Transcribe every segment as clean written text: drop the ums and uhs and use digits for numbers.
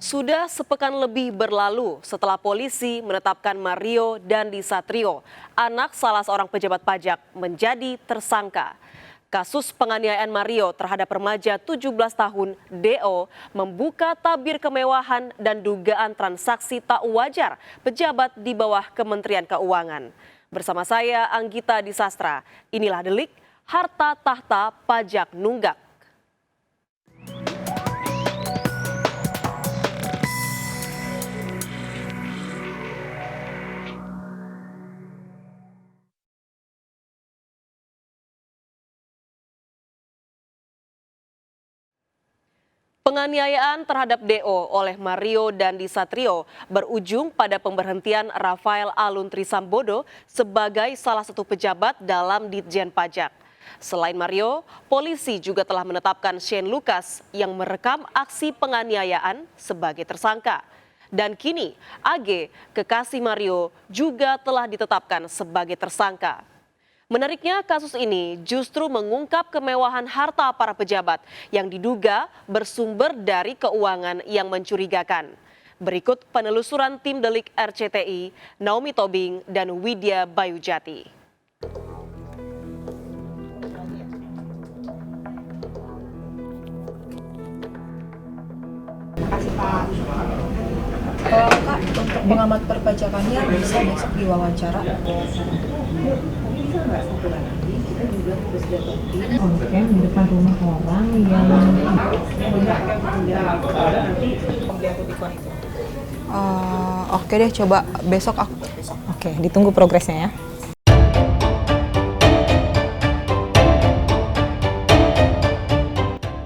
Sudah sepekan lebih berlalu setelah polisi menetapkan Mario Dandi Satrio, anak salah seorang pejabat pajak, menjadi tersangka. Kasus penganiayaan Mario terhadap remaja 17 tahun DO membuka tabir kemewahan dan dugaan transaksi tak wajar pejabat di bawah Kementerian Keuangan. Bersama saya Anggita Disastra, inilah delik harta tahta pajak nunggak. Penganiayaan terhadap DO oleh Mario Dandi Satrio berujung pada pemberhentian Rafael Alun Trisambodo sebagai salah satu pejabat dalam Ditjen Pajak. Selain Mario, polisi juga telah menetapkan Shane Lucas yang merekam aksi penganiayaan sebagai tersangka. Dan kini AG, kekasih Mario, juga telah ditetapkan sebagai tersangka. Menariknya, kasus ini justru mengungkap kemewahan harta para pejabat yang diduga bersumber dari keuangan yang mencurigakan. Berikut penelusuran tim delik RCTI, Naomi Tobing dan Widya Bayujati. Kak, untuk pengamat perpajakannya bisa besok diwawancara. Oke, di depan rumah orang yang Oke deh, coba besok aku. Oke, ditunggu progresnya ya.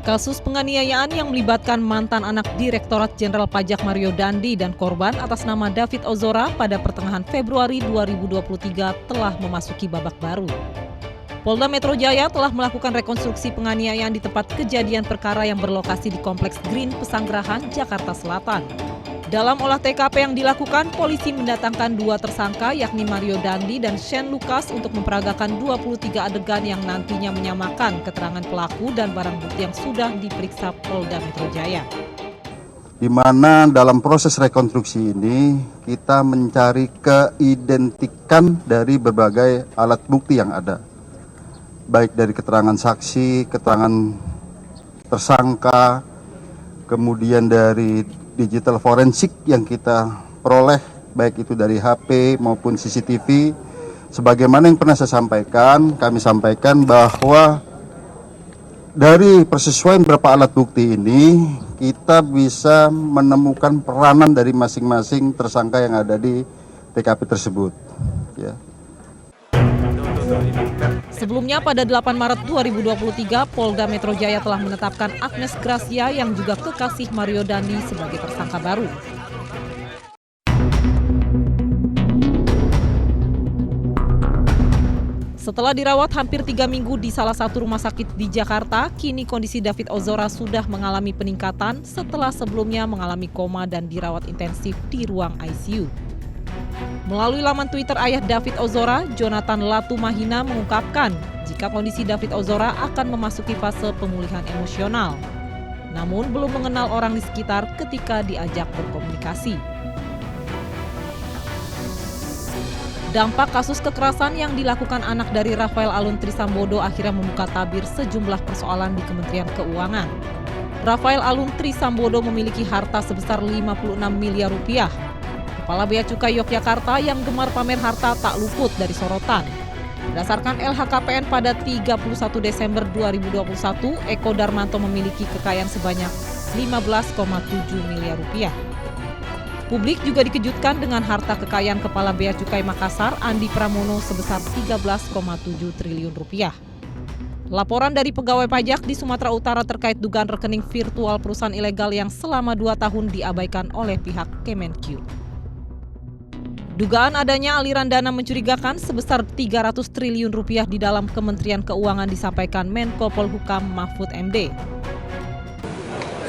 Kasus penganiayaan yang melibatkan mantan anak Direktorat Jenderal Pajak Mario Dandi dan korban atas nama David Ozora pada pertengahan Februari 2023 telah memasuki babak baru. Polda Metro Jaya telah melakukan rekonstruksi penganiayaan di tempat kejadian perkara yang berlokasi di Kompleks Green Pesanggerahan, Jakarta Selatan. Dalam olah TKP yang dilakukan, polisi mendatangkan dua tersangka yakni Mario Dandi dan Shane Lucas untuk memperagakan 23 adegan yang nantinya menyamakan keterangan pelaku dan barang bukti yang sudah diperiksa Polda Metro Jaya. Di mana dalam proses rekonstruksi ini kita mencari keidentikan dari berbagai alat bukti yang ada. Baik dari keterangan saksi, keterangan tersangka, kemudian dari digital forensik yang kita peroleh, baik itu dari HP maupun CCTV. Sebagaimana yang pernah saya sampaikan, kami sampaikan bahwa dari persesuaian beberapa alat bukti ini, kita bisa menemukan peranan dari masing-masing tersangka yang ada di TKP tersebut. Ya. Sebelumnya pada 8 Maret 2023, Polda Metro Jaya telah menetapkan Agnes Gracia yang juga kekasih Mario Dandi sebagai tersangka baru. Setelah dirawat hampir 3 minggu di salah satu rumah sakit di Jakarta, kini kondisi David Ozora sudah mengalami peningkatan setelah sebelumnya mengalami koma dan dirawat intensif di ruang ICU. Melalui laman Twitter ayah David Ozora, Jonathan Latumahina mengungkapkan jika kondisi David Ozora akan memasuki fase pemulihan emosional. Namun belum mengenal orang di sekitar ketika diajak berkomunikasi. Dampak kasus kekerasan yang dilakukan anak dari Rafael Alun Trisambodo akhirnya membuka tabir sejumlah persoalan di Kementerian Keuangan. Rafael Alun Trisambodo memiliki harta sebesar 56 miliar rupiah. Kepala Bea Cukai Yogyakarta yang gemar pamer harta tak luput dari sorotan. Berdasarkan LHKPN pada 31 Desember 2021, Eko Darmanto memiliki kekayaan sebanyak 15,7 miliar rupiah. Publik juga dikejutkan dengan harta kekayaan Kepala Bea Cukai Makassar, Andi Pramono, sebesar 13,7 triliun rupiah. Laporan dari pegawai pajak di Sumatera Utara terkait dugaan rekening virtual perusahaan ilegal yang selama 2 tahun diabaikan oleh pihak Kemenq. Dugaan adanya aliran dana mencurigakan sebesar 300 triliun rupiah di dalam Kementerian Keuangan disampaikan Menko Polhukam Mahfud MD.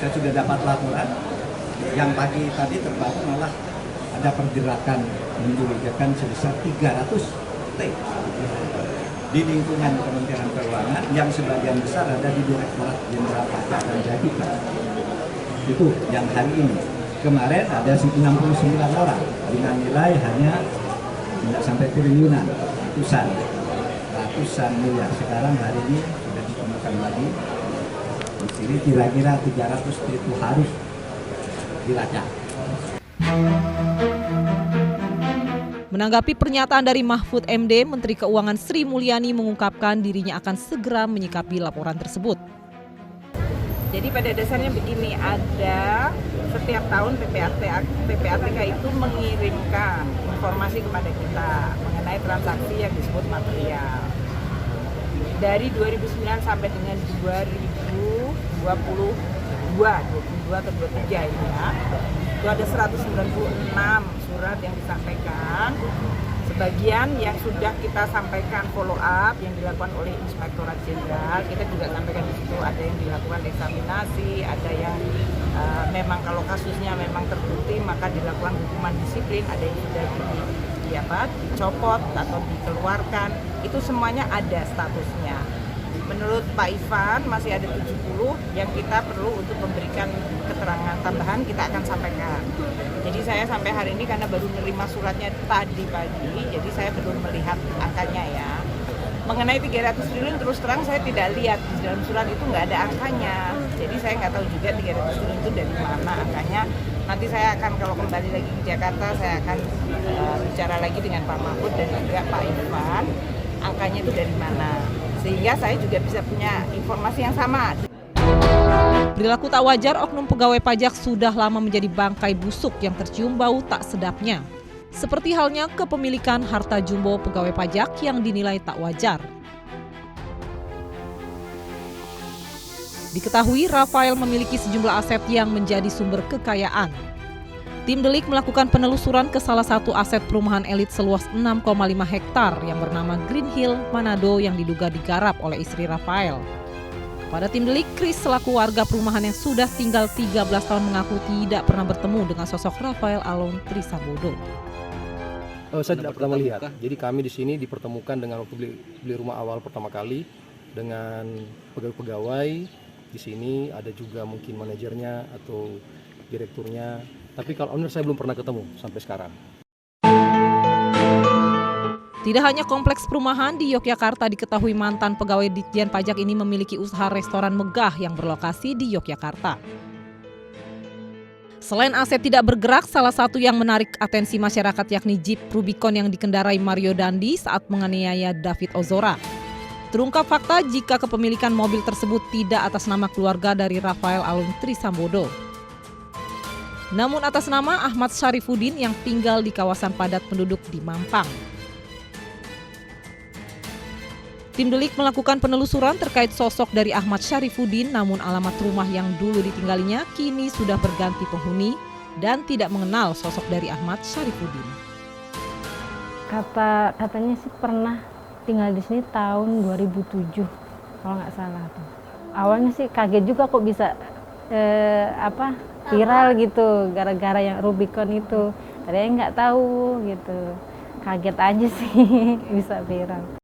Saya sudah dapat laporan yang pagi tadi terbaru malah ada pergerakan mencurigakan sebesar 300 T di lingkungan Kementerian Keuangan yang sebagian besar ada di Direktorat Jenderal Pajak dan Cukai. Itu yang hari ini. kemarin ada 69 orang dengan nilai hanya tidak sampai triliunan, ratusan miliar. Sekarang hari ini sudah ditemukan lagi. Di sini kira-kira 300 itu harus dilacak. Menanggapi pernyataan dari Mahfud MD, Menteri Keuangan Sri Mulyani mengungkapkan dirinya akan segera menyikapi laporan tersebut. Jadi pada dasarnya begini, ada setiap tahun PPATK itu mengirimkan informasi kepada kita mengenai transaksi yang disebut material. Dari 2009 sampai dengan 2022 atau 23 ini ya, itu ada 196 surat yang disampaikan. Sebagian yang sudah kita sampaikan follow up yang dilakukan oleh Inspektorat Jenderal, kita juga sampaikan di situ, ada yang dilakukan eksaminasi, ada yang memang kalau kasusnya memang terbukti maka dilakukan hukuman disiplin, ada yang sudah dicopot atau dikeluarkan, itu semuanya ada statusnya. Menurut Pak Ivan masih ada 70 yang kita perlu untuk memberikan keterangan tambahan, kita akan sampaikan. Jadi saya sampai hari ini karena baru menerima suratnya tadi pagi, jadi saya belum melihat angkanya ya. Mengenai 300 triliun terus terang saya tidak lihat, di dalam surat itu nggak ada angkanya. Jadi saya nggak tahu juga 300 triliun itu dari mana angkanya. Nanti saya akan kalau kembali lagi ke Jakarta, saya akan bicara lagi dengan Pak Mahfud dan juga Pak Ivan, angkanya itu dari mana. Sehingga saya juga bisa punya informasi yang sama. Perilaku tak wajar oknum pegawai pajak sudah lama menjadi bangkai busuk yang tercium bau tak sedapnya. Seperti halnya kepemilikan harta jumbo pegawai pajak yang dinilai tak wajar. Diketahui Rafael memiliki sejumlah aset yang menjadi sumber kekayaan. Tim Delik melakukan penelusuran ke salah satu aset perumahan elit seluas 6,5 hektar yang bernama Green Hill, Manado yang diduga digarap oleh istri Rafael. Pada tim Delik, Chris selaku warga perumahan yang sudah tinggal 13 tahun mengaku tidak pernah bertemu dengan sosok Rafael Alun Trisambodo. Saya tidak pernah melihat. Jadi kami di sini dipertemukan dengan waktu beli rumah awal pertama kali dengan pegawai-pegawai di sini, ada juga mungkin manajernya atau direkturnya. Tapi kalau owner saya belum pernah ketemu sampai sekarang. Tidak hanya kompleks perumahan di Yogyakarta, diketahui mantan pegawai Ditjen Pajak ini memiliki usaha restoran megah yang berlokasi di Yogyakarta. Selain aset tidak bergerak, salah satu yang menarik atensi masyarakat yakni Jeep Rubicon yang dikendarai Mario Dandi saat menganiaya David Ozora. Terungkap fakta jika kepemilikan mobil tersebut tidak atas nama keluarga dari Rafael Alun Trisambodo. Namun atas nama Ahmad Syarifuddin yang tinggal di kawasan padat penduduk di Mampang. Tim Delik melakukan penelusuran terkait sosok dari Ahmad Syarifuddin, namun alamat rumah yang dulu ditinggalinya kini sudah berganti penghuni dan tidak mengenal sosok dari Ahmad Syarifuddin. Katanya sih pernah tinggal di sini tahun 2007 kalau nggak salah tuh. Awalnya sih kaget juga kok bisa viral gitu gara-gara yang Rubicon itu. Tadinya nggak tahu gitu, kaget aja sih bisa viral.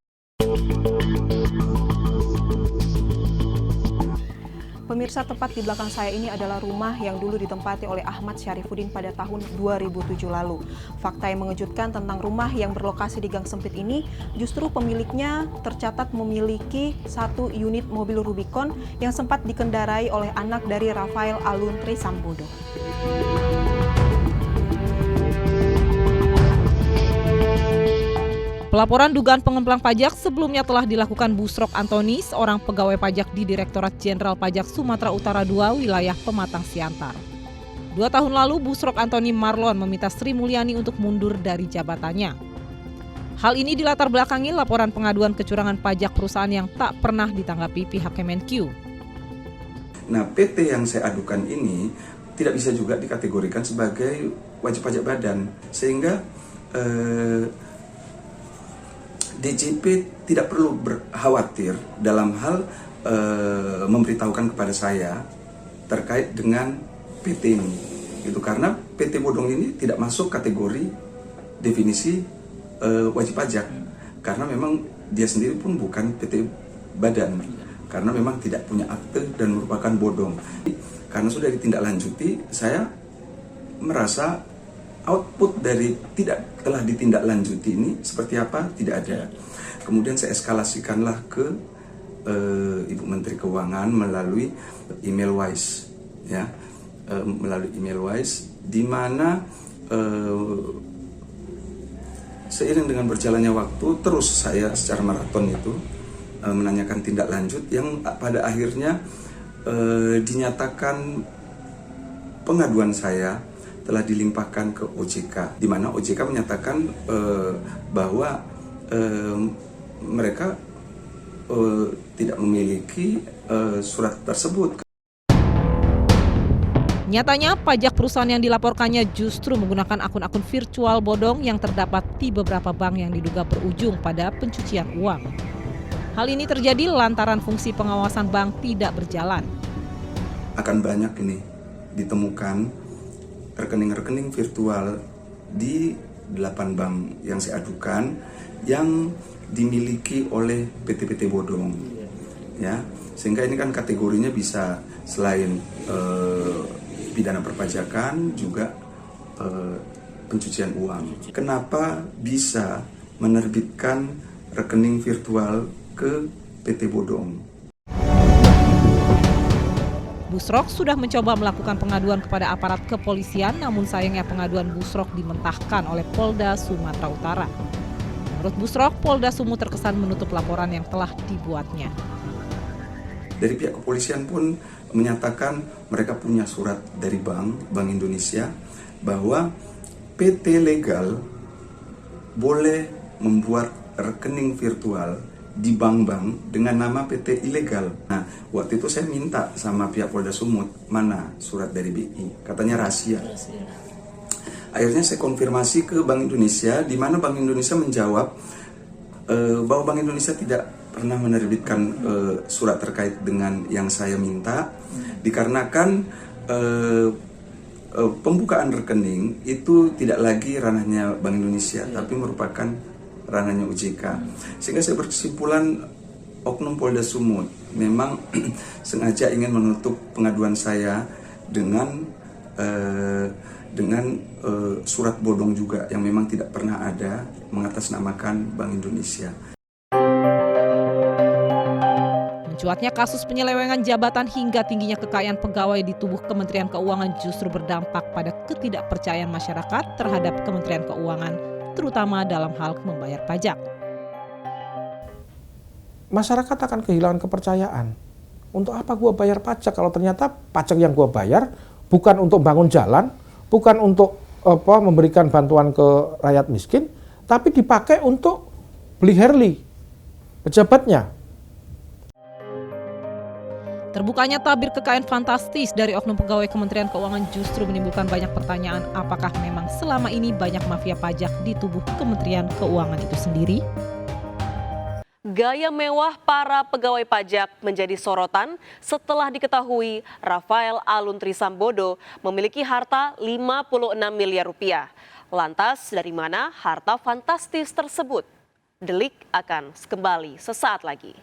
Pemirsa, tepat di belakang saya ini adalah rumah yang dulu ditempati oleh Ahmad Syarifuddin pada tahun 2007 lalu. Fakta yang mengejutkan tentang rumah yang berlokasi di Gang Sempit ini, justru pemiliknya tercatat memiliki satu unit mobil Rubicon yang sempat dikendarai oleh anak dari Rafael Alun Trisambodo. Pelaporan dugaan pengemplang pajak sebelumnya telah dilakukan Busrok Antoni, seorang pegawai pajak di Direktorat Jenderal Pajak Sumatera Utara II, wilayah Pematang Siantar. 2 tahun lalu, Busrok Antoni Marlon meminta Sri Mulyani untuk mundur dari jabatannya. Hal ini dilatar belakangi laporan pengaduan kecurangan pajak perusahaan yang tak pernah ditanggapi pihak Kemenkyu. Nah, PT yang saya adukan ini tidak bisa juga dikategorikan sebagai wajib pajak badan, sehingga DJP tidak perlu khawatir dalam hal memberitahukan kepada saya terkait dengan PT ini. Itu karena PT bodong ini tidak masuk kategori definisi wajib pajak, karena memang dia sendiri pun bukan PT badan, karena memang tidak punya akte dan merupakan bodong. Karena sudah ditindaklanjuti, saya merasa output dari telah ditindaklanjuti ini seperti apa, tidak ada. Kemudian saya eskalasikanlah ke Ibu Menteri Keuangan melalui email Wise, ya, melalui email Wise, di mana seiring dengan berjalannya waktu terus saya secara maraton itu menanyakan tindak lanjut yang pada akhirnya dinyatakan pengaduan saya telah dilimpahkan ke OJK, di mana OJK menyatakan bahwa mereka tidak memiliki surat tersebut. Nyatanya, pajak perusahaan yang dilaporkannya justru menggunakan akun-akun virtual bodong yang terdapat di beberapa bank yang diduga berujung pada pencucian uang. Hal ini terjadi lantaran fungsi pengawasan bank tidak berjalan. Akan banyak ini ditemukan rekening-rekening virtual di 8 bank yang saya adukan yang dimiliki oleh PT-PT bodong, ya, sehingga ini kan kategorinya bisa selain pidana perpajakan juga pencucian uang. Kenapa bisa menerbitkan rekening virtual ke PT bodong? Busrok sudah mencoba melakukan pengaduan kepada aparat kepolisian, namun sayangnya pengaduan Busrok dimentahkan oleh Polda Sumatera Utara. Menurut Busrok, Polda Sumut terkesan menutup laporan yang telah dibuatnya. Dari pihak kepolisian pun menyatakan mereka punya surat dari Bank Indonesia bahwa PT legal boleh membuat rekening virtual di bank-bank dengan nama PT ilegal. Nah, waktu itu saya minta sama pihak Polda Sumut, mana surat dari BI? Katanya rahasia. Akhirnya saya konfirmasi ke Bank Indonesia, di mana Bank Indonesia menjawab bahwa Bank Indonesia tidak pernah menerbitkan surat terkait dengan yang saya minta, dikarenakan pembukaan rekening itu tidak lagi ranahnya Bank Indonesia, tapi merupakan ranahnya OJK. Sehingga saya berkesimpulan Oknum Polda Sumut memang sengaja ingin menutup pengaduan saya dengan surat bodong juga yang memang tidak pernah ada mengatasnamakan Bank Indonesia. Mencuatnya kasus penyelewengan jabatan hingga tingginya kekayaan pegawai di tubuh Kementerian Keuangan justru berdampak pada ketidakpercayaan masyarakat terhadap Kementerian Keuangan, terutama dalam hal membayar pajak. Masyarakat akan kehilangan kepercayaan. Untuk apa gue bayar pajak kalau ternyata pajak yang gue bayar bukan untuk bangun jalan, bukan untuk memberikan bantuan ke rakyat miskin, tapi dipakai untuk beli Harley pejabatnya. Terbukanya tabir kekayaan fantastis dari oknum pegawai Kementerian Keuangan justru menimbulkan banyak pertanyaan, apakah memang selama ini banyak mafia pajak di tubuh Kementerian Keuangan itu sendiri? Gaya mewah para pegawai pajak menjadi sorotan setelah diketahui Rafael Alun Trisambodo memiliki harta 56 miliar rupiah. Lantas dari mana harta fantastis tersebut? Delik akan kembali sesaat lagi.